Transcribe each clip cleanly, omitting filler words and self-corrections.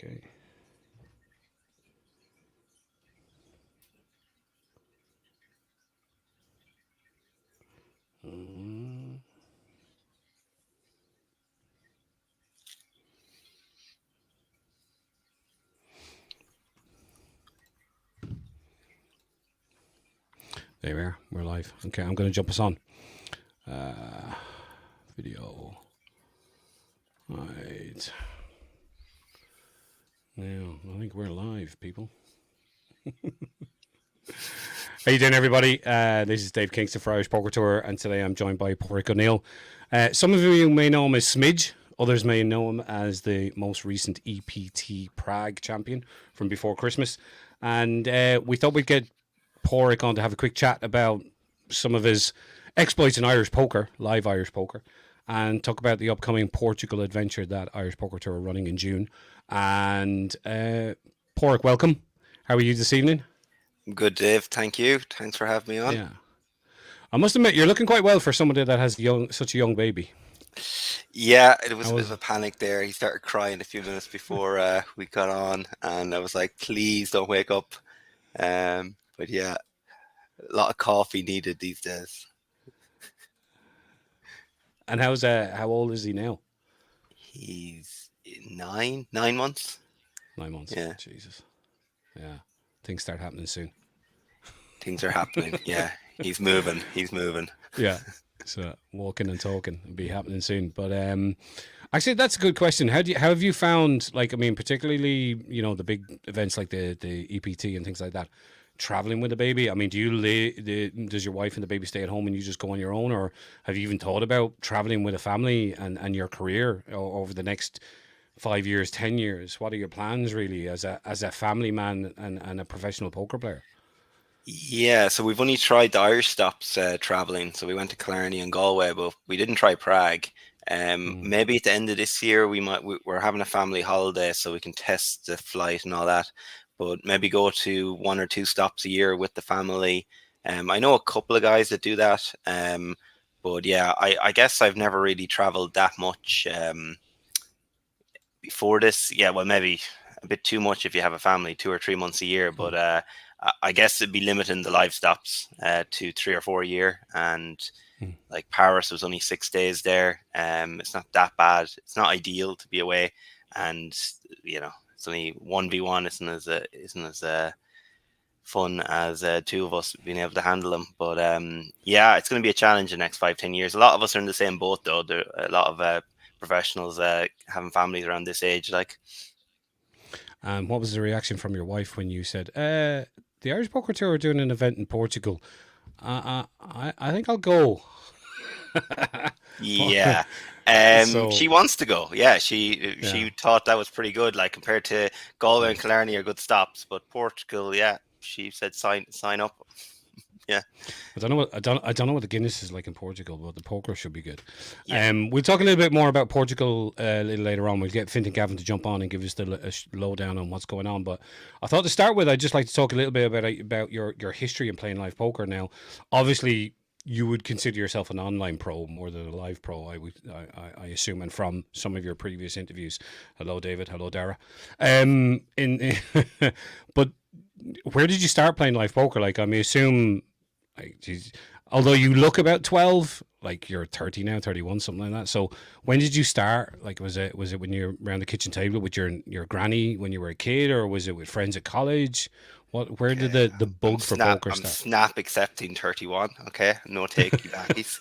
Okay. There we are. We're live. Okay, I'm going to jump us on. Video. Right. Now, I think we're live, people. How you doing, everybody? This is Dave Kingston for Irish Poker Tour, and today I'm joined by Padraig O'Neill. Some of you may know him as Smidge. Others may know him as the most recent EPT Prague champion from before Christmas. And we thought we'd get Padraig on to have a quick chat about some of his exploits in Irish poker, live Irish poker, and talk about the upcoming Portugal adventure that Irish Poker Tour are running in June. And Padraig, welcome. How are you this evening? Good, Dave. Thank you. Thanks for having me on. Yeah. I must admit, you're looking quite well for somebody that has such a young baby. Yeah, it was a bit of a panic there. He started crying a few minutes before we got on, and I was like, please don't wake up. But yeah, a lot of coffee needed these days. And how old is he now? He's 9 months. 9 months. Yeah. Jesus. Yeah. Things start happening soon. Things are happening. Yeah. He's moving. Yeah. So walking and talking will be happening soon. But actually, that's a good question. How have you found, like, I mean, particularly, you know, the big events like the EPT and things like that, traveling with a baby? I mean, does your wife and the baby stay at home and you just go on your own, or have you even thought about traveling with a family and your career over the next 5 years, 10 years? What are your plans really as a family man and a professional poker player? Yeah, so we've only tried the Irish stops traveling. So we went to Killarney and Galway, but we didn't try Prague. Maybe at the end of this year we're having a family holiday, so we can test the flight and all that. But maybe go to 1 or 2 stops a year with the family. I know a couple of guys that do that. But yeah, I guess I've never really traveled that much before this. Yeah, well, maybe a bit too much if you have a family, 2 or 3 months a year. But I guess it'd be limiting the live stops to 3 or 4 a year. And like Paris was only 6 days there. It's not that bad. It's not ideal to be away, and you know, it's only 1v1. Isn't as fun as 2 of us being able to handle them. But yeah, it's going to be a challenge in the next 5-10 years. A lot of us are in the same boat, though. There are a lot of professionals having families around this age, like. What was the reaction from your wife when you said, the Irish Poker Tour are doing an event in Portugal? I think I'll go. Yeah. She wants to go. Yeah, she thought that was pretty good, like compared to Galway and Killarney are good stops, but Portugal, yeah, she said sign up. Yeah. I don't know what the Guinness is like in Portugal, but the poker should be good. Yeah. We'll talk a little bit more about Portugal a little later on. We'll get Fintan Gavin to jump on and give us the lowdown on what's going on. But I thought to start with, I'd just like to talk a little bit about your history in playing live poker. Now, obviously, you would consider yourself an online pro more than a live pro, I assume, and from some of your previous interviews. Hello, David. Hello, Dara. But where did you start playing live poker? Like, I assume, like, geez, although you look about 12, like you're 30 now, 31, something like that. So when did you start? Like, was it when you were around the kitchen table with your granny when you were a kid, or was it with friends at college? Where did the bug for poker start? I'm snap accepting 31. Okay, no takey backies.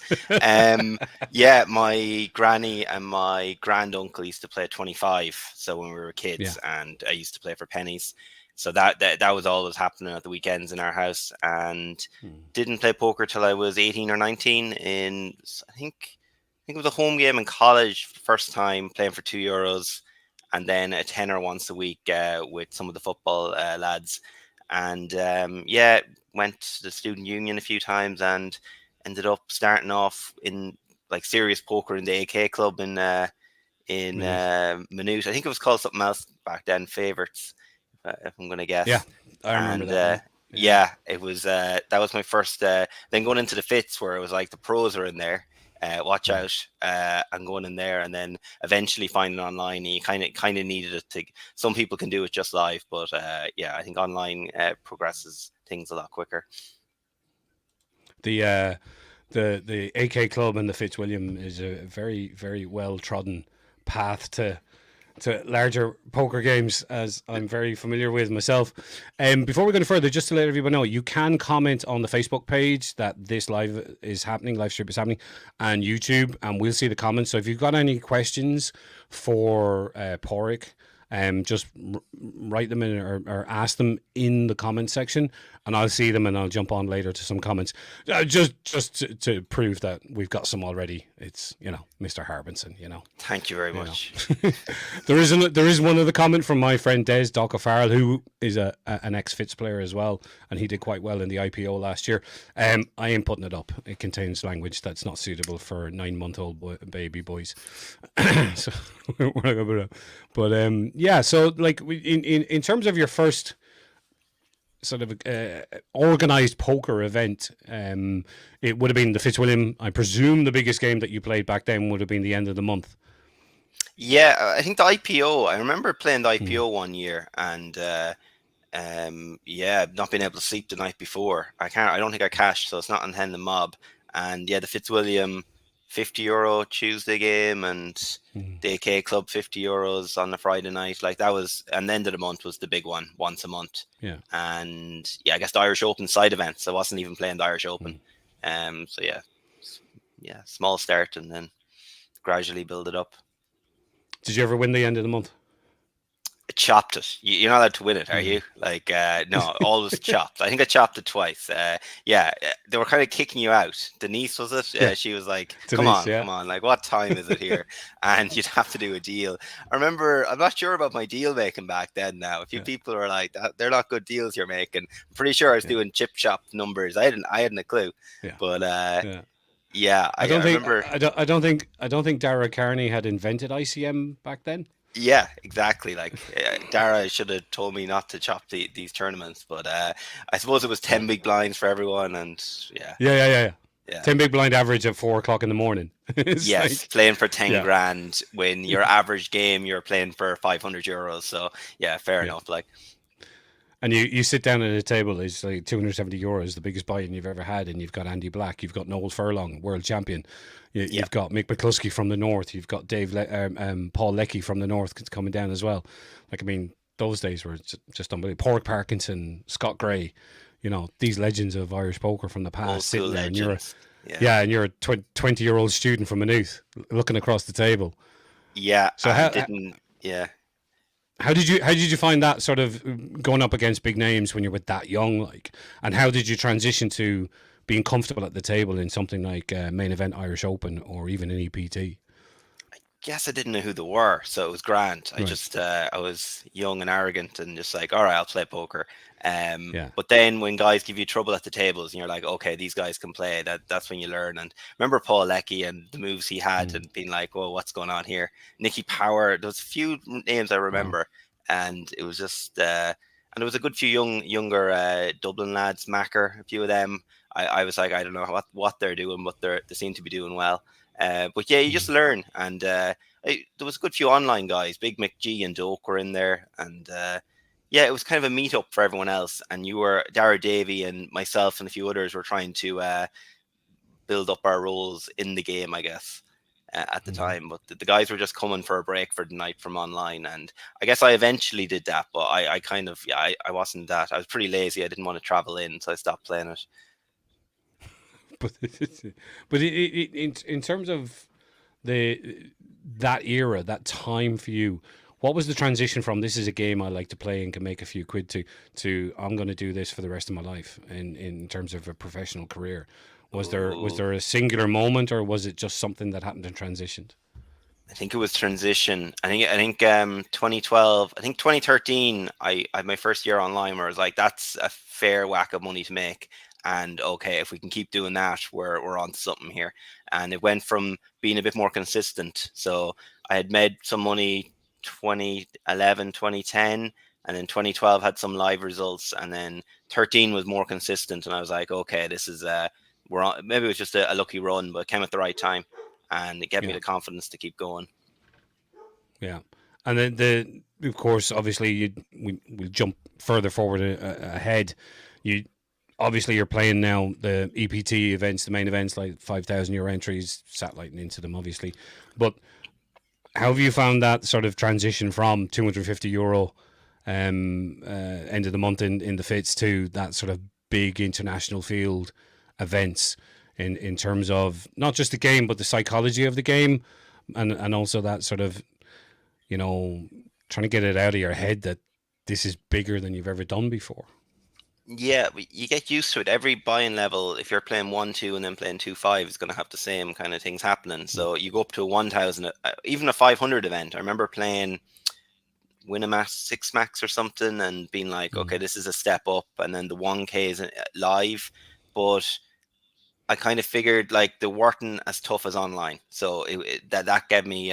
Yeah, my granny and my granduncle used to play 25. So when we were kids, and I used to play for pennies. So that was always happening at the weekends in our house, and didn't play poker till I was 18 or 19. I think it was a home game in college, first time playing for €2, and then a tenner once a week with some of the football lads. And yeah, went to the student union a few times and ended up starting off in like serious poker in the AK club in Maynooth. I think it was called something else back then, Favourites, if I'm going to guess. Yeah, I remember that. Yeah, it was that was my first. Then going into the Fits, where it was like the pros are in there. watch out, and going in there, and then eventually finding online. You kind of needed it to. Some people can do it just live, but yeah, I think online progresses things a lot quicker. The AK Club and the Fitzwilliam is a very, very well trodden path to larger poker games, as I'm very familiar with myself. Before we go any further, just to let everyone know, you can comment on the Facebook page that this live stream is happening, and YouTube, and we'll see the comments. So if you've got any questions for Padraig, just write them in or ask them in the comment section, and I'll see them and I'll jump on later to some comments. Just to prove that we've got some already. It's, Mr. Harbinson, Thank you very much. There is one other comment from my friend Des Doc O'Farrell, who is an ex-Fitz player as well, and he did quite well in the IPO last year. I ain't putting it up. It contains language that's not suitable for 9-month-old baby boys. So we're not gonna put it up. But yeah, so like in terms of your first sort of organized poker event, it would have been the Fitzwilliam. I presume the biggest game that you played back then would have been the end of the month. Yeah, I think the IPO. I remember playing the IPO one year, and yeah, not being able to sleep the night before. I don't think I cashed, so it's not on Hen the Mob. And yeah, the Fitzwilliam €50 Tuesday game, and the AK Club €50 on the Friday night. Like that was, and the end of the month was the big one, once a month. Yeah. And yeah, I guess the Irish Open side events. I wasn't even playing the Irish Open. So yeah, small start and then gradually build it up. Did you ever win the end of the month? Chopped it. You're not allowed to win it, are you? Like, no, always chopped. I think I chopped it twice. Yeah, they were kind of kicking you out. Denise, was it? Yeah. She was like, come on. Like, what time is it here? And you'd have to do a deal. I remember, I'm not sure about my deal making back then now. A few people were like, they're not good deals you're making. I'm pretty sure I was doing chip shop numbers. I hadn't a clue. Yeah. But yeah, I remember. I don't think Dara Carney had invented ICM back then. Yeah, exactly. Like Dara should have told me not to chop these tournaments, but I suppose it was 10 big blinds for everyone, and yeah. 10 big blind average at 4:00 in the morning. Yes, like, playing for 10 grand when your average game you're playing for €500. So yeah, fair enough. Like, and you sit down at a table, it's like €270, the biggest buy-in you've ever had, and you've got Andy Black, you've got Noel Furlong, world champion. You've got Mick McCluskey from the north. You've got Paul Leckie from the north coming down as well. Like, I mean, those days were just unbelievable. Pork Parkinson, Scott Gray, these legends of Irish poker from the past sitting there, and you're a 20-year-old student from Maynooth looking across the table. Yeah. So how did you find that sort of going up against big names when you were that young, like, and how did you transition to being comfortable at the table in something like Main Event Irish Open or even an EPT? I guess I didn't know who they were, so it was grand. I just I was young and arrogant and just like, all right, I'll play poker. But then when guys give you trouble at the tables and you're like, okay, these guys can play, that's when you learn. And remember Paul Leckie and the moves he had and being like, well, what's going on here? Nicky Power, there's a few names I remember, and it was just and there was a good few younger Dublin lads, Macker, a few of them. I was like, I don't know what they're doing, but they seem to be doing well. But yeah, you just learn. And there was a good few online guys. Big McGee and Doak were in there. And yeah, it was kind of a meetup for everyone else. And you were, Dara Davey and myself and a few others were trying to build up our roles in the game, I guess, at the time. But the guys were just coming for a break for the night from online. And I guess I eventually did that. But I kind of, I wasn't that. I was pretty lazy. I didn't want to travel in, so I stopped playing it. But in terms of that era, that time for you, what was the transition from this is a game I like to play and can make a few quid to I'm going to do this for the rest of my life in terms of a professional career? Was there a singular moment, or was it just something that happened and transitioned? I think it was transition. I think 2012, I think 2013, I had my first year online where I was like, that's a fair whack of money to make. And okay, if we can keep doing that, we're on to something here. And it went from being a bit more consistent. So I had made some money 2011, 2010, and then 2012 had some live results, and then 13 was more consistent. And I was like, okay, this is we're on. Maybe it was just a lucky run, but it came at the right time, and it gave me Yeah. the confidence to keep going. Yeah. And then of course, obviously, we'll jump further forward ahead. You obviously you're playing now the EPT events, the main events, like €5,000 entries, satelliting into them, obviously. But how have you found that sort of transition from €250 end of the month in the fits to that sort of big international field events in terms of not just the game but the psychology of the game, and also that sort of, trying to get it out of your head that this is bigger than you've ever done before. Yeah, you get used to it. Every buy-in level, if you're playing 1-2 and then playing 2-5, is going to have the same kind of things happening. So you go up to a 1,000, even a 500 event. I remember playing Winamax 6 Max or something and being like, okay, this is a step up. And then the 1K is live. But I kind of figured like they weren't as tough as online. So that gave me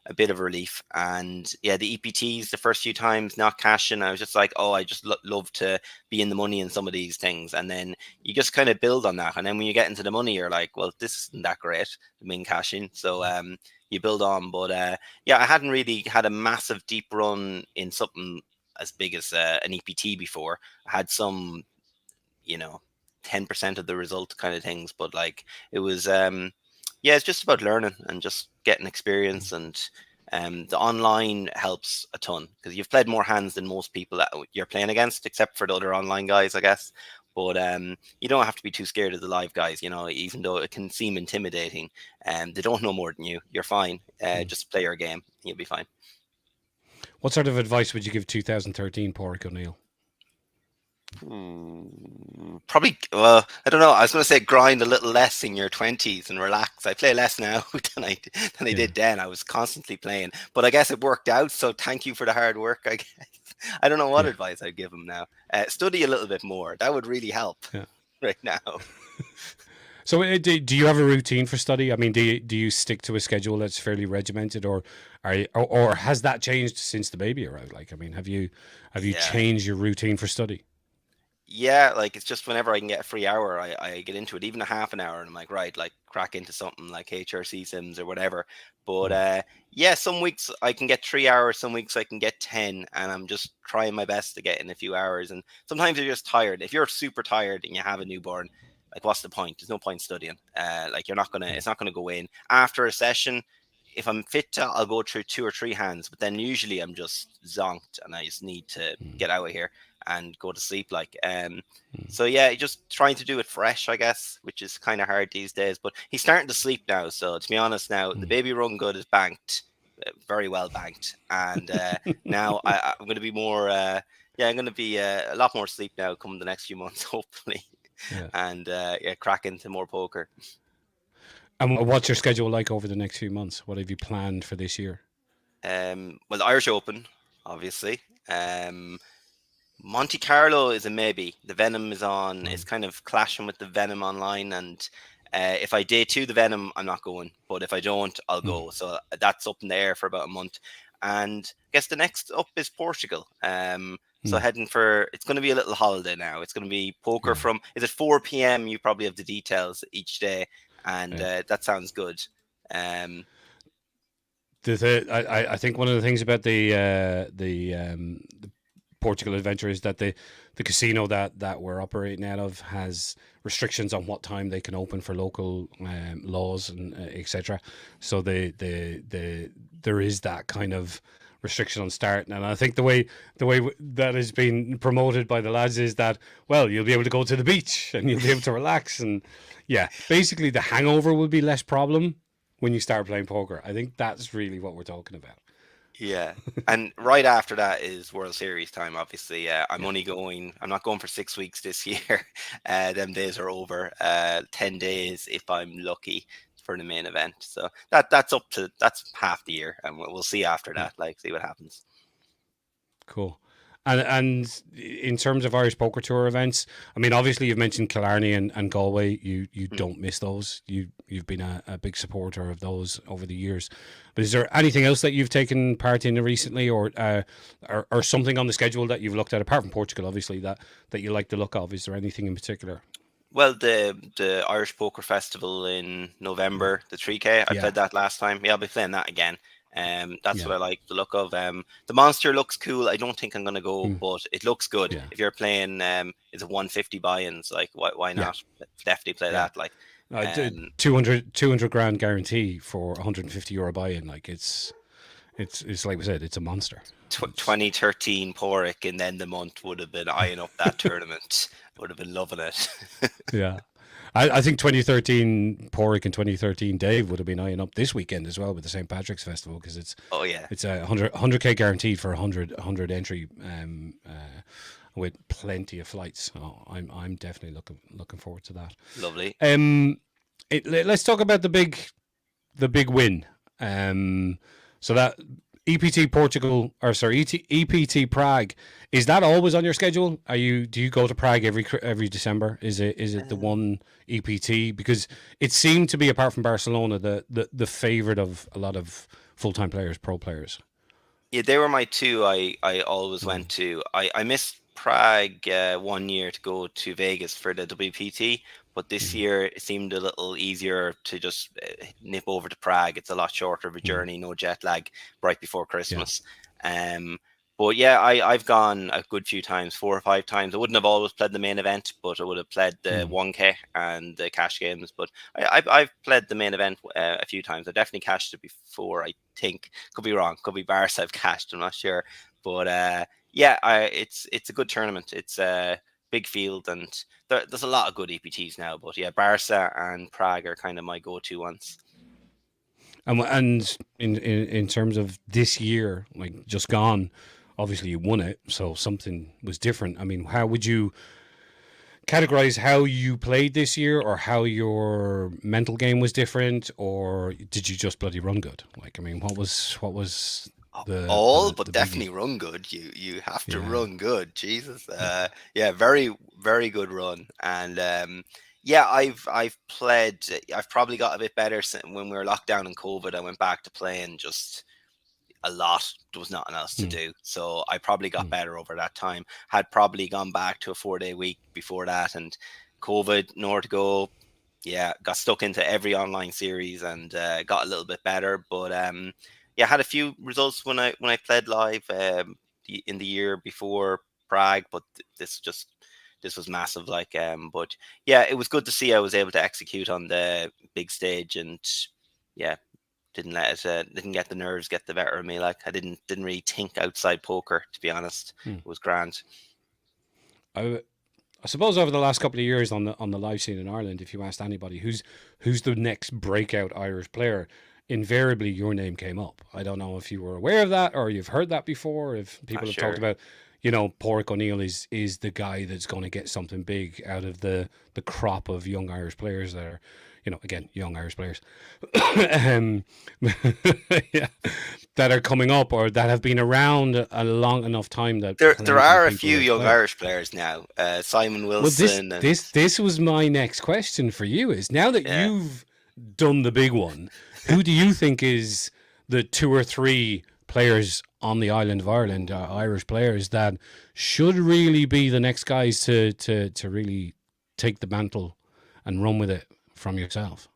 a bit of relief. And yeah, the EPTs, the first few times not cashing, I was just like, oh, I just love to be in the money in some of these things. And then you just kind of build on that. And then when you get into the money, you're like, well, this isn't that great, I mean, cashing. So you build on. But yeah, I hadn't really had a massive deep run in something as big as an EPT before. I had some, 10% of the result kind of things, but like it was yeah, it's just about learning and just getting experience. And the online helps a ton because you've played more hands than most people that you're playing against, except for the other online guys, I guess. But you don't have to be too scared of the live guys, even though it can seem intimidating. They don't know more than you. You're fine. Just play your game, you'll be fine. What sort of advice would you give 2013 Padraig O'Neill? Probably, well, I don't know. I was going to say grind a little less in your 20s and relax. I play less now than I did then. I was constantly playing, but I guess it worked out. So thank you for the hard work, I guess. I don't know what advice I'd give him now. Study a little bit more. That would really help right now. So do you have a routine for study? I mean, do you stick to a schedule that's fairly regimented, or or has that changed since the baby arrived? Like, I mean, have you changed your routine for study? Yeah, like it's just whenever I can get a free hour, I get into it, even a half an hour, and I'm like, right, like crack into something like HRC Sims or whatever. But yeah, some weeks I can get 3 hours, some weeks I can get 10, and I'm just trying my best to get in a few hours. And sometimes you're just tired. If you're super tired and you have a newborn, like what's the point? There's no point studying. Like it's not gonna go in after a session. If I'm fit, I'll go through 2 or 3 hands, but then usually I'm just zonked and I just need to get out of here and go to sleep. So yeah, just trying to do it fresh, I guess, which is kind of hard these days. But he's starting to sleep now, so to be honest, now the baby run good is banked, very well banked, and now I'm going to be more. Yeah, I'm going to be a lot more sleep now, coming the next few months, hopefully, and yeah, crack into more poker. And what's your schedule like over the next few months? What have you planned for this year? Well, the Irish Open, obviously. Monte Carlo is a maybe. The Venom is on. It's kind of clashing with the Venom online, and if I day 2 the Venom, I'm not going. But if I don't, I'll go. So that's up in the air for about a month. And I guess the next up is Portugal. So heading for, it's going to be a little holiday now. It's going to be poker from, is it 4 p.m? You probably have the details each day, and that sounds good. I think one of the things about the Portugal adventure is that the casino that we're operating out of has restrictions on what time they can open for local laws and etc. So there is that kind of restriction on start, and I think the way that has been promoted by the lads is that, well, you'll be able to go to the beach and you'll be able to relax, and yeah, basically the hangover will be less problem when you start playing poker. I think that's really what we're talking about. Yeah, and right after that is World Series time. Obviously, I'm not going for 6 weeks this year. Them days are over. 10 days if I'm lucky for the main event. So that's half the year, and we'll see after that. Like, see what happens. Cool. And in terms of Irish Poker Tour events, I mean, obviously you've mentioned Killarney and Galway. You don't miss those. You've been a big supporter of those over the years. But is there anything else that you've taken part in recently, or something on the schedule that you've looked at, apart from Portugal, obviously, that you like the look of? Is there anything in particular? Well, the Irish Poker Festival in November, the 3K. I Yeah, played that last time. Yeah, I'll be playing that again. That's yeah, what I like the look of. The monster looks cool. I don't think I'm gonna go, mm, but it looks good. yeah, If you're playing, it's a 150 buy-ins. Like, why yeah, not? Definitely play yeah. that. Like, I did um, 200 grand guarantee for 150 euro buy-in. Like it's like we said, it's a monster. It's 2013 Porrick, and then the month would have been eyeing up that tournament. Would have been loving it. yeah. I think 2013 Porrick and 2013 Dave would have been eyeing up this weekend as well with the St. Patrick's Festival because Oh yeah, it's a 100k guaranteed for 100 entry with plenty of flights. So I'm definitely looking forward to that. lovely. Let's talk about the big win. So that EPT Portugal, or sorry, EPT Prague, is that always on your schedule? Do you go to Prague every December? Is it the one EPT? Because it seemed to be, apart from Barcelona, the favorite of a lot of full-time players, pro players. Yeah, they were my two. I always Mm, went to. I missed Prague 1 year to go to Vegas for the WPT, but this mm, year it seemed a little easier to just nip over to Prague. It's a lot shorter of a mm. journey, no jet lag, right before Yeah. Christmas. Um, but yeah, I've gone a good few times, 4 or 5 times. I wouldn't have always played the main event, but I would have played the Mm. 1K and the cash games. But I've played the main event a few times. I definitely cashed it before. I think, could be wrong, could be Barca I've cashed. I'm not sure, but yeah, it's a good tournament. It's a big field, and there's a lot of good EPTs now. But yeah, Barca and Prague are kind of my go-to ones. And in terms of this year, like just gone, obviously you won it, so something was different. I mean, how would you categorize how you played this year, or how your mental game was different, or did you just bloody run good? Like, I mean, what was All, but the definitely biggie? run good. You have to Yeah. run good. Jesus. Yeah, very very good run. And yeah, I've played. I've probably got a bit better when we were locked down in COVID. I went back to playing just a lot. There was nothing else to Mm, do, so I probably got mm, better over that time. Had probably gone back to a 4 day week before that, and COVID, nowhere to go. Yeah, got stuck into every online series and got a little bit better. But yeah, had a few results when I played live in the year before Prague, but this was massive. Like, but yeah, it was good to see I was able to execute on the big stage, and yeah, didn't get the nerves get the better of me. Like, I didn't really think outside poker, to be honest. mm. It was grand. I I suppose over the last couple of years on the live scene in Ireland, if you asked anybody who's the next breakout Irish player, invariably your name came up. I don't know if you were aware of that or you've heard that before. If Not people have talked sure. about, Porrick O'Neill is the guy that's going to get something big out of the crop of young Irish players that are, again, young Irish players, um, yeah, that are coming up or that have been around a long enough time that There plenty of are a people few will young play. Irish players now. Simon Well, this Wilson and this this was my next question for you. Is now that yeah. you've done the big one, who do you think is the two or three players on the island of Ireland, Irish players that should really be the next guys to really take the mantle and run with it from yourself?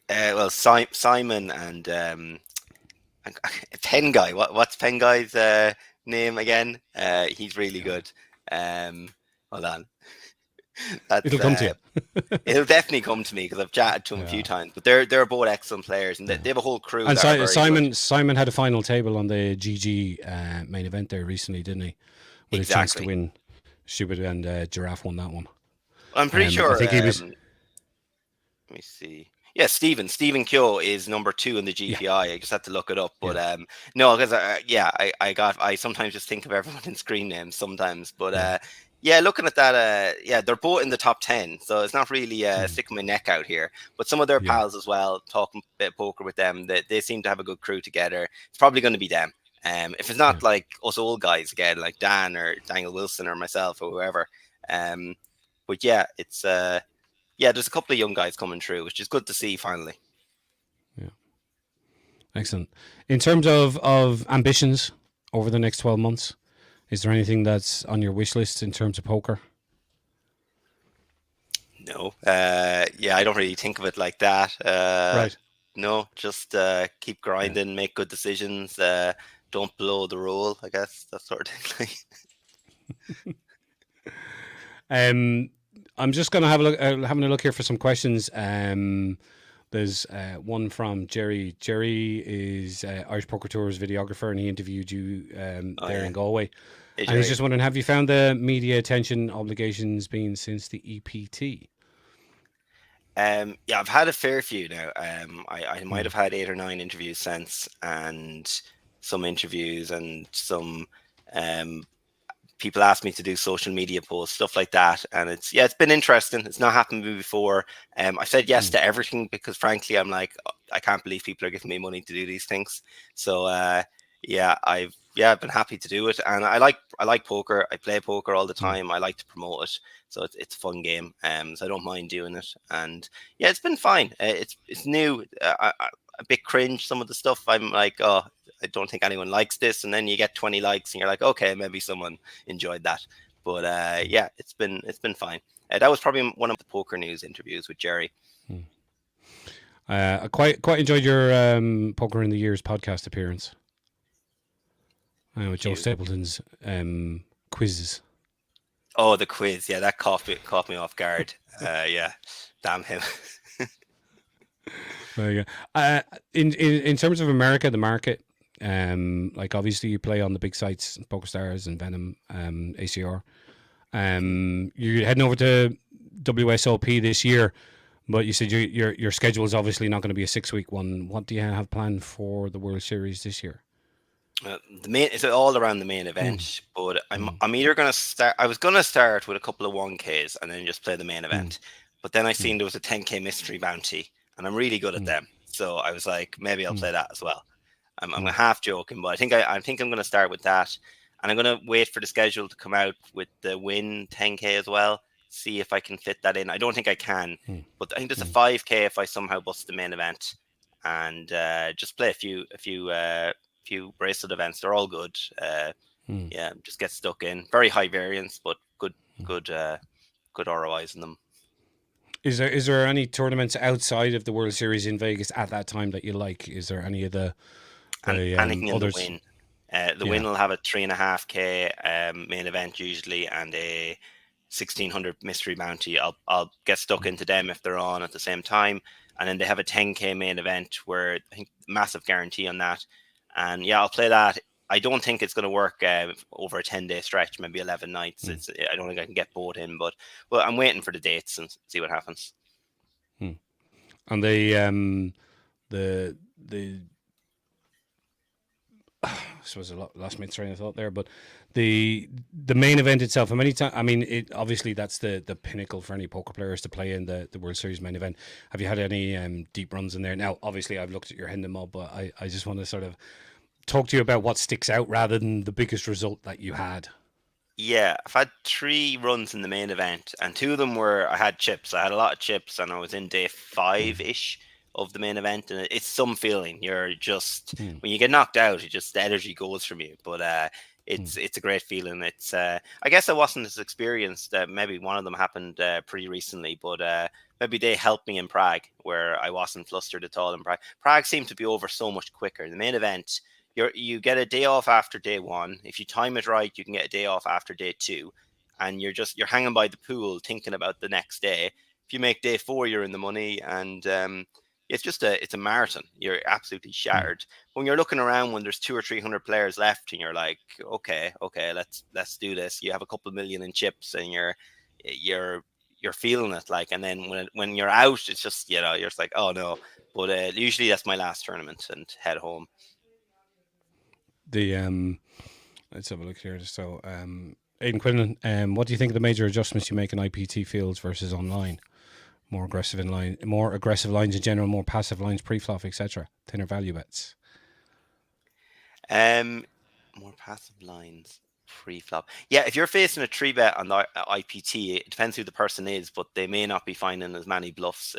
Well, Simon and Pen Guy. What's Pen Guy's name again? He's really Yeah, good. Hold on. That's it'll come to you. it'll definitely come to me because I've chatted to him a few Yeah, times. But they're both excellent players, and yeah. they have a whole crew And that are very good. Simon had a final table on the GG main event there recently, didn't he? With a chance to Exactly. win. Stupid and Giraffe won that one. I'm pretty I sure. think he was. Let me see. Yeah, Stephen Kyo is number 2 in the Yeah, GPI. I just had to look it up, but yeah, no, because yeah, I sometimes just think of everyone in screen names sometimes, but yeah. yeah, looking at that, yeah, they're both in the top 10, so it's not really Mm, sticking my neck out here. But some of their yeah, pals as well, talking a bit of poker with them, they seem to have a good crew together. It's probably going to be them. If it's yeah. not like us old guys again, like Dan or Daniel Wilson or myself or whoever, um, but yeah, it's yeah, there's a couple of young guys coming through, which is good to see finally. Yeah. Excellent. In terms of ambitions over the next 12 months, is there anything that's on your wish list in terms of poker? No, yeah, I don't really think of it like that. Right. No, just keep Yeah. grinding, make good decisions. Don't blow the roll, I guess, that sort of thing. Um, I'm just going to have a look, having a look here for some questions. There's one from Jerry. Jerry is Irish Poker Tour's videographer, and he interviewed you Oh there yeah, in Galway. hey And he's Jerry. just wondering, have you found the media attention obligations been since the EPT? Yeah, I've had a fair few now. I might Mm, have had 8 or 9 interviews since, and some interviews and some um, people ask me to do social media posts, stuff like that, and it's been interesting. It's not happened to me before. I said yes mm, to everything because frankly, I'm like, I can't believe people are giving me money to do these things. So I've been happy to do it, and I like poker. I play poker all the mm, time. I like to promote it, so it's a fun game. So I don't mind doing it, and yeah, it's been fine. It's new. A bit cringe some of the stuff. I'm like, oh, I don't think anyone likes this, and then you get 20 likes, and you're like, okay, maybe someone enjoyed that. But mm, yeah, it's been fine. That was probably one of the Poker News interviews with Jerry. mm. I quite enjoyed your Poker in the Years podcast appearance with Thank Joe you. Stapleton's quizzes. Oh, the quiz. Yeah, that caught me off guard. Yeah, damn him. There you go. In terms of America, the market, like obviously you play on the big sites, PokerStars and Venom, ACR. You're heading over to WSOP this year, but you said your schedule is obviously not going to be a 6 week one. What do you have planned for the World Series this year? The main it's all around the main Mm, event, but I'm mm, I'm either gonna start. I was gonna start with a couple of 1Ks and then just play the main mm, event, but then I mm, seen there was a 10K mystery bounty, and I'm really good at mm, them, so I was like, maybe I'll mm, play that as well. I'm mm, half joking, but I think I'm gonna start with that, and I'm gonna wait for the schedule to come out with the win 10K as well. See if I can fit that in. I don't think I can, mm, but I think there's a mm, 5K if I somehow bust the main event, and just play a few bracelet events. They're all good. mm. Yeah, just get stuck in. Very high variance, but good ROIs in them. Is there any tournaments outside of the World Series in Vegas at that time that you like? Is there any of the And anything in the others? win. The Yeah. win will have a 3.5K main event usually, and a 1600 mystery bounty. I'll get stuck into them if they're on at the same time, and then they have a 10K main event where I think massive guarantee on that, and yeah, I'll play that. I don't think it's going to work over a 10-day stretch, maybe 11 nights. Mm, I don't think I can get both in, but well, I'm waiting for the dates and see what happens. mm. And the I suppose lost my train of thought there, but the main event itself. How many times? I mean, it obviously that's the pinnacle for any poker players to play in the World Series main event. Have you had any deep runs in there? Now, obviously, I've looked at your Hendon mob, but I just want to sort of talk to you about what sticks out rather than the biggest result that you had. Yeah, I've had 3 runs in the main event, and 2 of them were I had chips. I had a lot of chips, and I was in day Mm, 5 ish of the main event, and it's some feeling. You're just mm, when you get knocked out, it just the energy goes from you. But mm, it's a great feeling. It's I guess I wasn't as experienced. Maybe one of them happened pretty recently, but maybe they helped me in Prague, where I wasn't flustered at all in Prague. Prague seemed to be over so much quicker. The main event you get a day off after day one. If you time it right, you can get a day off after day two, and you're hanging by the pool thinking about the next day. If you make day four, you're in the money, and it's a marathon. You're absolutely mm, shattered. When you're looking around when there's 200 or 300 players left, and you're like, okay, let's do this. You have a couple million in chips, and you're you're feeling it like, and then when you're out, it's just you're just like, oh no. But usually that's my last tournament and head home. the let's have a look here. So, Aidan Quinlan, what do you think of the major adjustments you make in IPT fields versus online? More aggressive lines in general, more passive lines pre-flop, etc. Thinner value bets. Um, More passive lines pre-flop. Yeah, if you're facing a three bet on the IPT, it depends who the person is, but they may not be finding as many bluffs.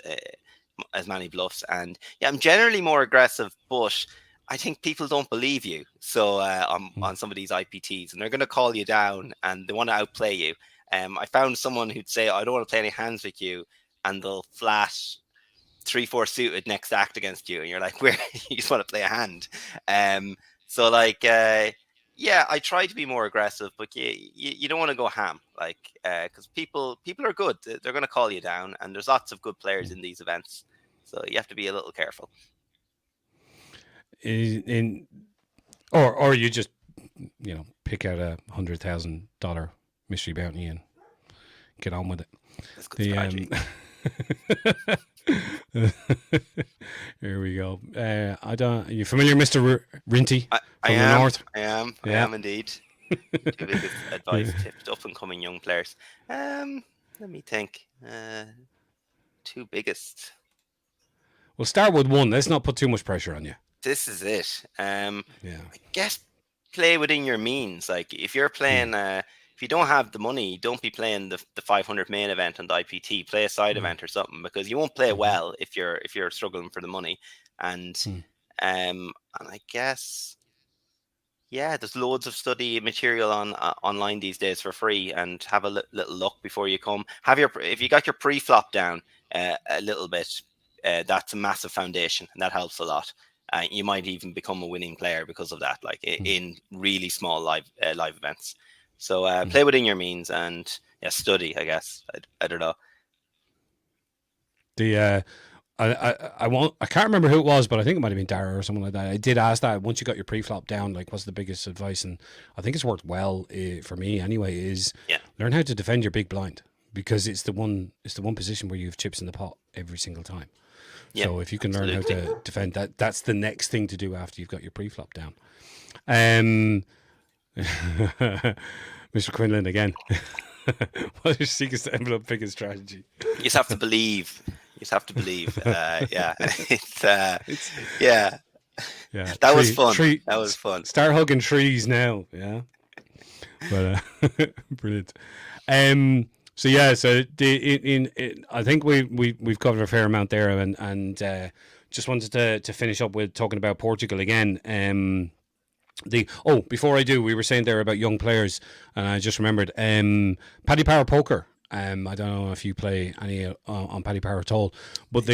And yeah, I'm generally more aggressive, but I think people don't believe you. So on Mm, some of these IPTs, and they're going to call you down, and they want to outplay you. I found someone who'd say, "I don't want to play any hands with you," and they'll flash 3-4 suited next act against you, and you're like, "Where you just want to play a hand?" So like, yeah, I try to be more aggressive, but you don't want to go ham, like, because people are good. They're going to call you down, and there's lots of good players in these events, so you have to be a little careful. Or you just pick out $100,000 mystery bounty and get on with it. That's good strategy. Here we go. Are you familiar, Mr. Rinty? I the north? I am indeed. Two biggest advice tips to up and coming young players. Let me think. Two biggest. We'll start with one. Let's not put too much pressure on you. This is it. I guess play within your means. Like if you're playing, if you don't have the money, don't be playing the 500 main event on the IPT. Play a side event or something, because you won't play well if you're struggling for the money. And I guess, yeah, there's loads of study material on online these days for free, and have a little look before you come. If you got your pre-flop down a little bit, that's a massive foundation, and that helps a lot. You might even become a winning player because of that, like in really small live events. So play within your means, and study. I guess I don't know. I can't remember who it was, but I think it might have been Dara or someone like that. I did ask that once you got your pre-flop down, like, what's the biggest advice? And I think it's worked well for me anyway. Is learn how to defend your big blind, because it's the one position where you have chips in the pot every single time. Yeah, so if you can learn how to defend that, that's the next thing to do after you've got your pre-flop down. Mr. Quinlan again. What is your secret to envelope picking strategy? You just have to believe. Yeah, yeah. That was fun. That was fun. Start hugging trees now. Yeah, but brilliant. So yeah, so I think we've covered a fair amount there, and just wanted to finish up with talking about Portugal again. Before I do, we were saying there about young players, and I just remembered Paddy Power Poker. I don't know if you play any on Paddy Power at all, but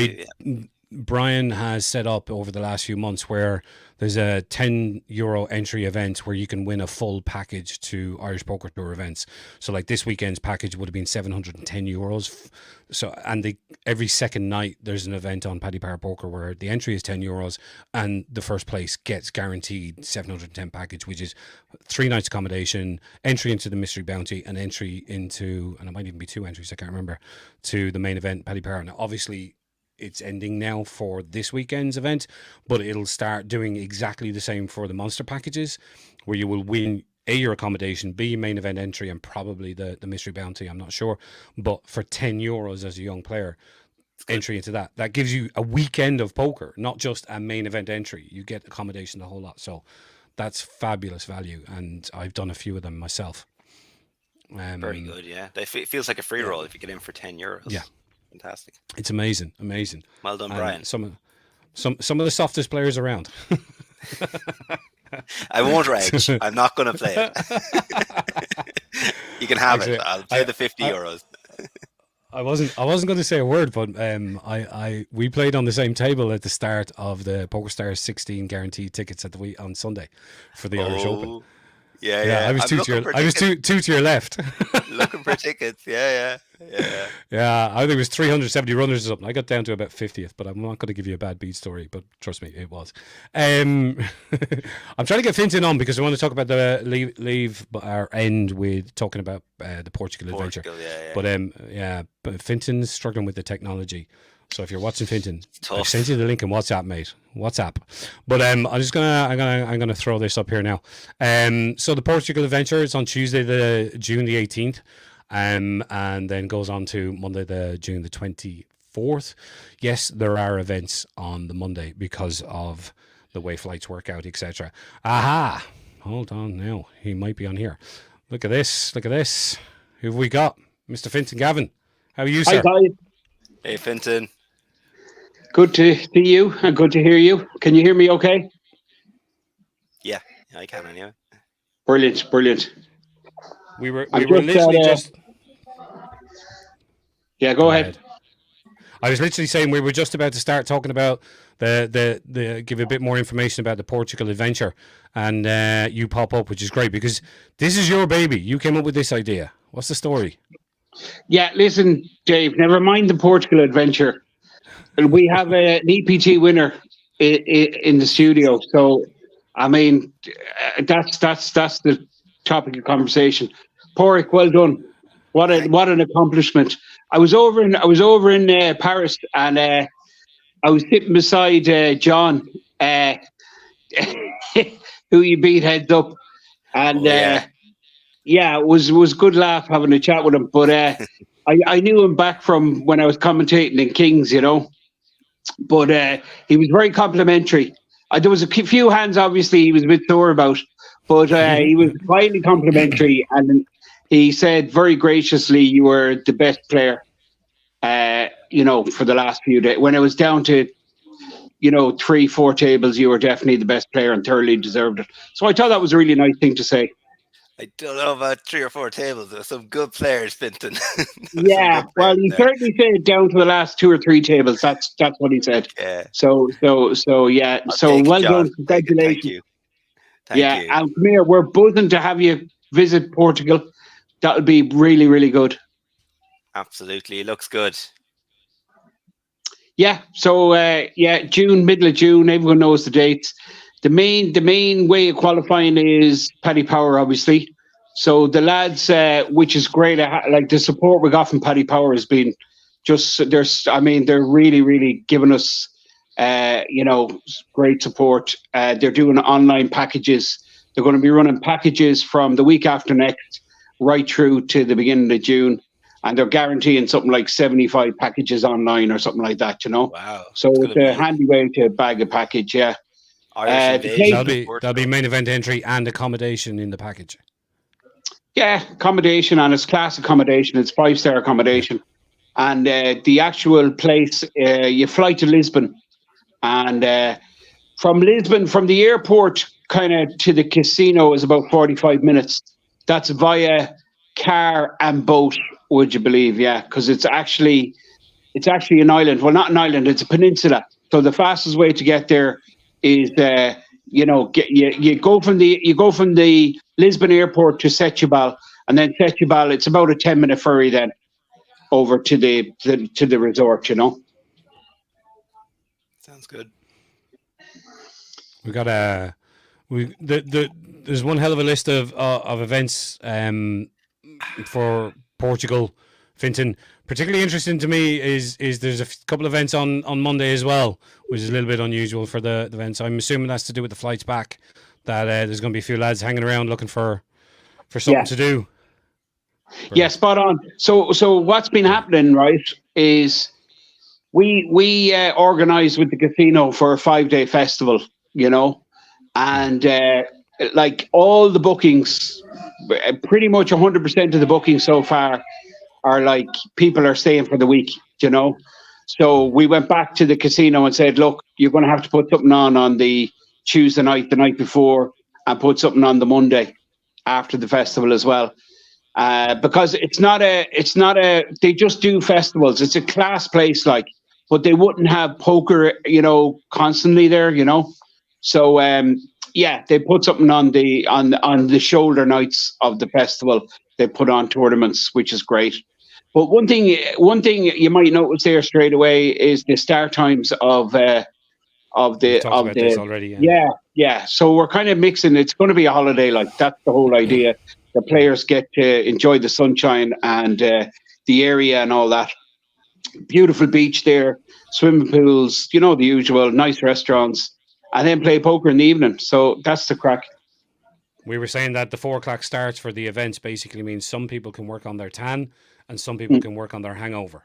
Brian has set up over the last few months where there's a €10 entry event where you can win a full package to Irish Poker Tour events. So like this weekend's package would have been €710. So, and every second night there's an event on Paddy Power Poker where the entry is €10 and the first place gets guaranteed 710 package, which is 3 nights accommodation, entry into the mystery bounty, and entry into, and it might even be 2 entries, I can't remember, to the main event, Paddy Power. Now obviously it's ending now for this weekend's event, but it'll start doing exactly the same for the monster packages, where you will win A, your accommodation, B, main event entry, and probably the mystery bounty, I'm not sure. But for €10 as a young player, entry into that gives you a weekend of poker, not just a main event entry. You get accommodation, the whole lot. So that's fabulous value, and I've done a few of them myself. Very good, yeah. It feels like a free roll if you get in for €10. Yeah. Fantastic. It's amazing. Well done, Brian. Some of the softest players around. I won't rage. I'm not going to play it. You can have it. I'll pay the €50. I wasn't going to say a word, but we played on the same table at the start of the PokerStars 16 guaranteed tickets on Sunday for the Irish Open. Yeah. I was two to your left. Looking for tickets. Yeah. Yeah, I think it was 370 runners or something. I got down to about 50th, but I'm not going to give you a bad beat story, but trust me, it was. I'm trying to get Fintan on because I want to talk about the leave our end with talking about the Portugal adventure. Yeah. But Fintan's struggling with the technology. So if you're watching Fintan, I sent you the link in WhatsApp, mate. WhatsApp. But I'm gonna throw this up here now. So the Portugal adventure is on Tuesday, June the 18th, and then goes on to Monday, June the 24th. Yes, there are events on the Monday because of the way flights work out, etc. Aha! Hold on now. He might be on here. Look at this. Who have we got? Mr. Fintan Gavin. How are you, sir? Hi, guys. Hey, Fintan. Good to see you and good to hear you. Can you hear me okay? Yeah, I can anyway. Brilliant. We were literally just Yeah, go ahead. I was literally saying we were just about to start talking about the give a bit more information about the Portugal adventure, and you pop up, which is great because this is your baby. You came up with this idea. What's the story? Yeah, listen, Dave. Never mind the Portugal adventure. We have an EPT winner in the studio, so I mean that's the topic of conversation. Padraig, well done. What an accomplishment. I was over in Paris, and I was sitting beside John, who you beat heads up, and it was good laugh having a chat with him. But I knew him back from when I was commentating in Kings, But he was very complimentary. There was a few hands, obviously, he was a bit sore about, but he was highly complimentary, and he said very graciously, "You were the best player, for the last few days. When it was down to, 3-4 tables, you were definitely the best player and thoroughly deserved it." So I thought that was a really nice thing to say. I don't know about 3 or 4 tables. There were some good players, Finton. Yeah, well, he certainly said down to the last 2 or 3 tables. That's what he said. Yeah. So yeah. So well done. Congratulations. Thank you. And come here, we're buzzing to have you visit Portugal. That would be really, really good. Absolutely, it looks good. Yeah. So June, middle of June. Everyone knows the dates. The main way of qualifying is Paddy Power, obviously. So the lads, which is great. Like the support we got from Paddy Power has been they're really, really giving us, great support. They're doing online packages. They're going to be running packages from the week after next right through to the beginning of June. And they're guaranteeing something like 75 packages online or something like that, Wow. So it's a handy way to bag a package, yeah. That'll be main event entry and accommodation in the package. Yeah, accommodation, and it's class accommodation. It's 5-star accommodation. And the actual place, you fly to Lisbon. And from Lisbon, from the airport kind of to the casino is about 45 minutes. That's via car and boat, would you believe? Yeah, because it's actually an island. Well, not an island, it's a peninsula. So the fastest way to get there is you go from the Lisbon airport to Setúbal, and then Setúbal, it's about a 10-minute ferry then over to the resort. Sounds good. We got there's one hell of a list of events for Portugal, Finton. Particularly interesting to me is there's a couple of events on Monday as well, which is a little bit unusual for the events. I'm assuming that's to do with the flights back, that there's going to be a few lads hanging around looking for something to do. Yeah, spot on. So what's been happening, right, is we organised with the casino for a 5-day festival, and like all the bookings, pretty much 100% of the bookings so far are like people are staying for the week, So we went back to the casino and said, look, you're going to have to put something on the Tuesday night, the night before, and put something on the Monday after the festival as well. Because they just do festivals. It's a class place, but they wouldn't have poker, constantly there, So, they put something on the shoulder nights of the festival. They put on tournaments, which is great. But one thing you might notice there straight away is the start times of this already. Yeah. So we're kind of mixing. It's going to be a holiday. That's the whole idea. The players get to enjoy the sunshine and the area and all that. Beautiful beach there, swimming pools, the usual, nice restaurants, and then play poker in the evening. So that's the crack. We were saying that the 4:00 starts for the events basically means some people can work on their tan and some people can work on their hangover.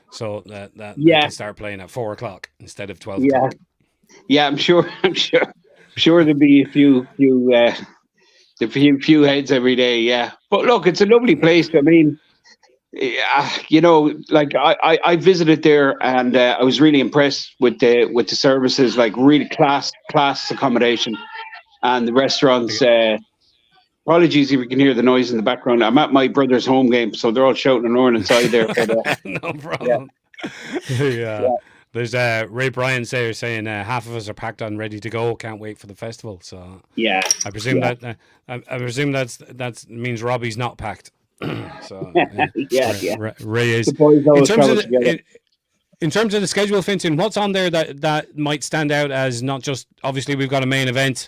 So that they can start playing at 4:00 instead of 12 o'clock. Yeah, I'm sure there'll be a few heads every day. Yeah, but look, it's a lovely place. I mean, I visited there and I was really impressed with the services. Like really class accommodation, and the restaurants. Apologies if you can hear the noise in the background. I'm at my brother's home game, so they're all shouting and roaring inside there. But, no problem. Yeah. There's Ray Bryan saying half of us are packed on, ready to go. Can't wait for the festival. So yeah, I presume that that means Robbie's not packed. So Ray is. In terms of the schedule, Finton, what's on there that might stand out as not just, obviously we've got a main event,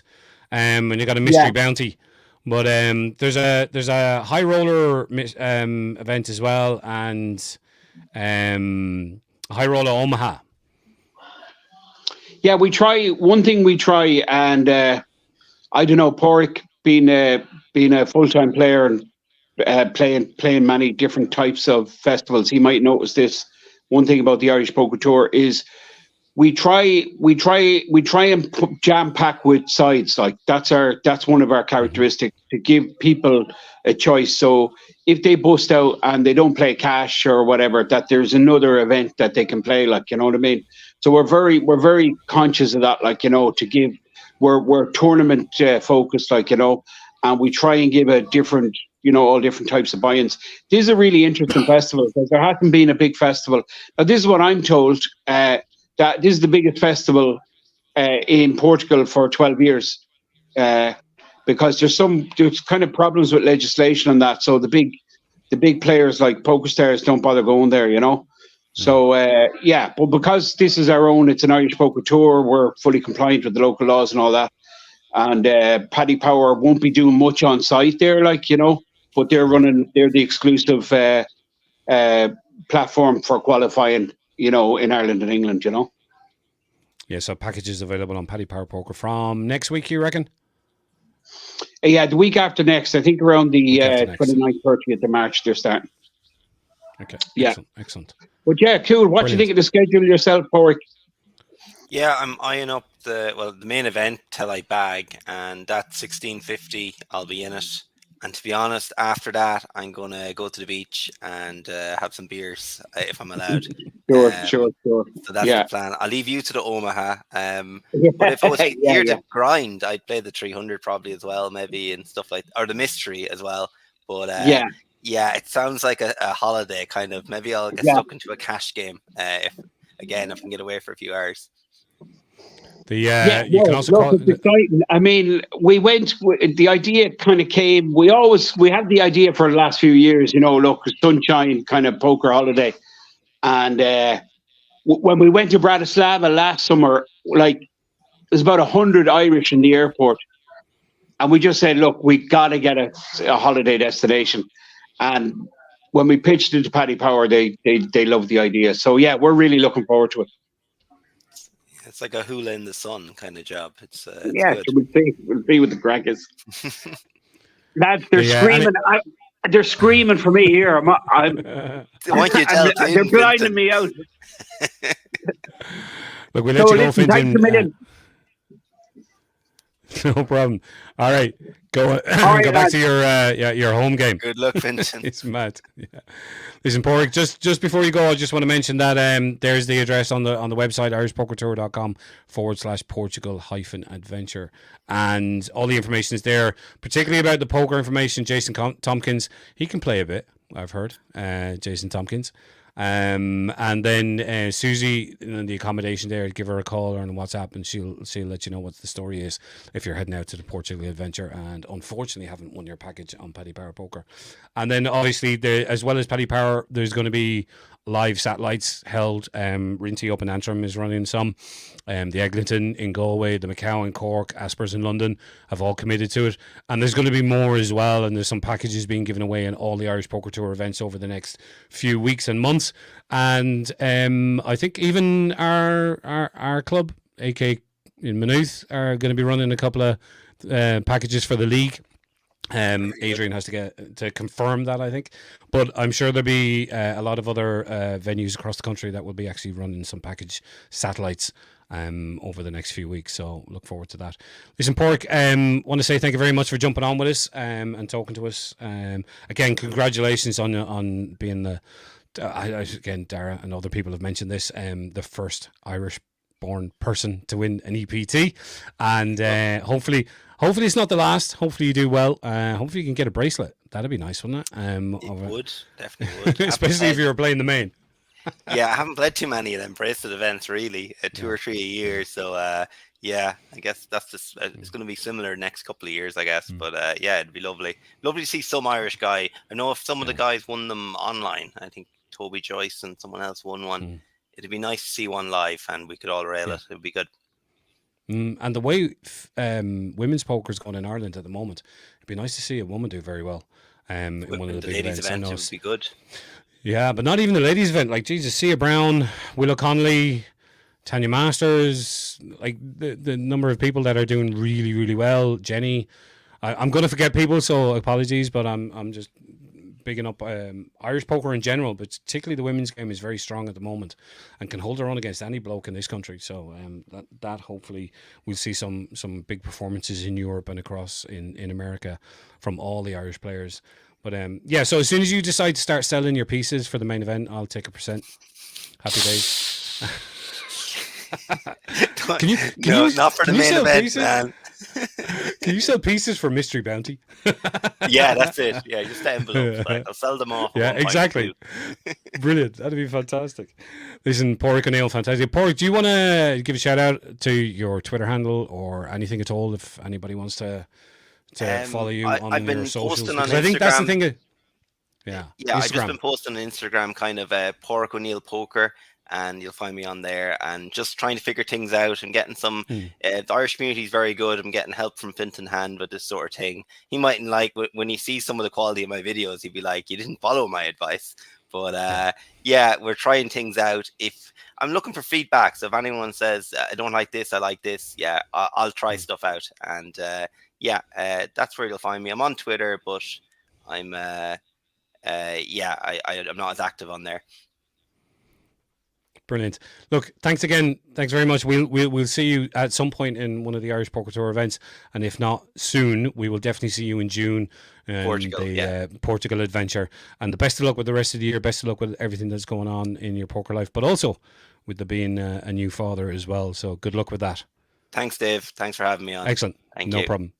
and you got a mystery bounty, but there's a high roller event as well, and high roller Omaha. Yeah, one thing we try, and I don't know, Padraig being a full-time player and playing many different types of festivals, he might notice this. One thing about the Irish Poker Tour is we try and jam pack with sides. Like that's one of our characteristics, to give people a choice. So if they bust out and they don't play cash or whatever, that there's another event that they can play. Like, you know what I mean? So we're very conscious of that. Like, you know, we're tournament focused. Like, you know, and we try and give a different, you know, all different types of buy-ins. This is a really interesting festival because there hasn't been a big festival. Now, this is what I'm told, that this is the biggest festival in Portugal for 12 years, because there's kind of problems with legislation on that. So the big players like PokerStars don't bother going there, you know. So but because this is our own, it's an Irish Poker Tour, we're fully compliant with the local laws and all that. And Paddy Power won't be doing much on site there, like, you know, but they're the exclusive platform for qualifying, you know, in Ireland and England, you know. Yeah, so packages available on Paddy Power Poker from next week, you reckon? Yeah, the week after next. I think around the 29th, 30th of March they're starting. Okay. Yeah. Excellent. But yeah, cool. What do you think of the schedule yourself, Padraig? Yeah, I'm eyeing up the main event till I bag, and that's 1650. I'll be in it. And to be honest, after that, I'm gonna go to the beach and have some beers if I'm allowed. Sure. So that's the plan. I'll leave you to the Omaha. But if I was here to grind, I'd play the 300 probably as well, maybe, and stuff like, or the mystery as well. But it sounds like a holiday kind of. Maybe I'll get stuck into a cash game if I can get away for a few hours. You can also it's exciting. I mean, the idea kind of came, we had the idea for the last few years, you know, look, sunshine kind of poker holiday. And when we went to Bratislava last summer, like, there's about 100 Irish in the airport. And we just said, look, we got to get a holiday destination. And when we pitched it to Paddy Power, they loved the idea. So, yeah, we're really looking forward to it. It's like a hula in the sun kind of job. It's good. We'll see what the crack is. Lads, they're screaming. They're screaming for me here. They're blinding me out. Look, we'll let you go, Finton. No problem. All right, go back to your home game. Good luck, Vincent. It's mad. Yeah. Listen, Padraig, just before you go, I just want to mention that there's the address on the website, irishpokertour.com/Portugal-adventure, and all the information is there, particularly about the poker information. Jason Tompkins, he can play a bit, I've heard. Jason Tompkins. And then Susie in the accommodation there, give her a call or on WhatsApp, and she'll let you know what the story is if you're heading out to the Portugal adventure and unfortunately haven't won your package on Paddy Power Poker. And then obviously as well as Paddy Power, there's going to be live satellites held. Rinty up in Antrim is running some. The Eglinton in Galway, the Macau in Cork, Aspers in London have all committed to it. And there's going to be more as well. And there's some packages being given away in all the Irish Poker Tour events over the next few weeks and months. And I think even our club, AK in Maynooth, are going to be running a couple of packages for the league. Adrian has to get to confirm that, I think, but I'm sure there'll be a lot of other venues across the country that will be actually running some package satellites over the next few weeks, so look forward to that. Listen, Padraig, want to say thank you very much for jumping on with us and talking to us. Again, congratulations on being again, Dara and other people have mentioned this, the first Irish born person to win an EPT, and hopefully it's not the last. Hopefully you do well. Hopefully you can get a bracelet. That'd be nice, wouldn't it? It would, definitely would. Especially if you were playing the main. Yeah, I haven't played too many of them bracelet events really, 2 or 3 a year. So yeah, I guess that's just it's going to be similar next couple of years, I guess. But yeah, it'd be lovely to see some Irish guy. I know if some of the guys won them online. I think Toby Joyce and someone else won one. It'd be nice to see one live, and we could all rail it. It'd be good. And the way women's poker is going in Ireland at the moment, it'd be nice to see a woman do very well in one of the big events. It would be good. Yeah, but not even the ladies' event. Like, Jesus, Sia Brown, Willow Connolly, Tanya Masters, like the number of people that are doing really, really well. Jenny, I'm going to forget people, so apologies, but I'm just bigging up Irish poker in general, but particularly the women's game is very strong at the moment and can hold their own against any bloke in this country. So that hopefully we'll see some big performances in Europe and across in America from all the Irish players. But yeah, so as soon as you decide to start selling your pieces for the main event, I'll take a %. Happy days. Not for the main event, pieces? Man. Can you sell pieces for Mystery Bounty? Yeah, that's it. Yeah, just the envelopes. Like, I'll sell them off. Yeah, exactly. Brilliant. That'd be fantastic. Listen, Padraig O'Neill, fantastic. Padraig, do you want to give a shout out to your Twitter handle or anything at all if anybody wants to follow you on your socials? On I think that's the thing. Yeah, I've just been posting on Instagram, kind of Padraig O'Neill Poker, and you'll find me on there. And just trying to figure things out and getting some. The Irish community is very good. I'm getting help from Fintan Hand with this sort of thing. He mightn't like when he sees some of the quality of my videos. He'd be like, "You didn't follow my advice." But yeah, we're trying things out. If I'm looking for feedback, so if anyone says I don't like this, I like this, yeah, I'll try stuff out. And yeah, that's where you'll find me. I'm on Twitter, but I'm I'm not as active on there. Brilliant. Look, thanks again. Thanks very much. We'll see you at some point in one of the Irish Poker Tour events, and if not soon, we will definitely see you in June. Portugal, Portugal adventure. And the best of luck with the rest of the year. Best of luck with everything that's going on in your poker life, but also with the being a new father as well. So good luck with that. Thanks, Dave. Thanks for having me on. Excellent. Thank you. No problem.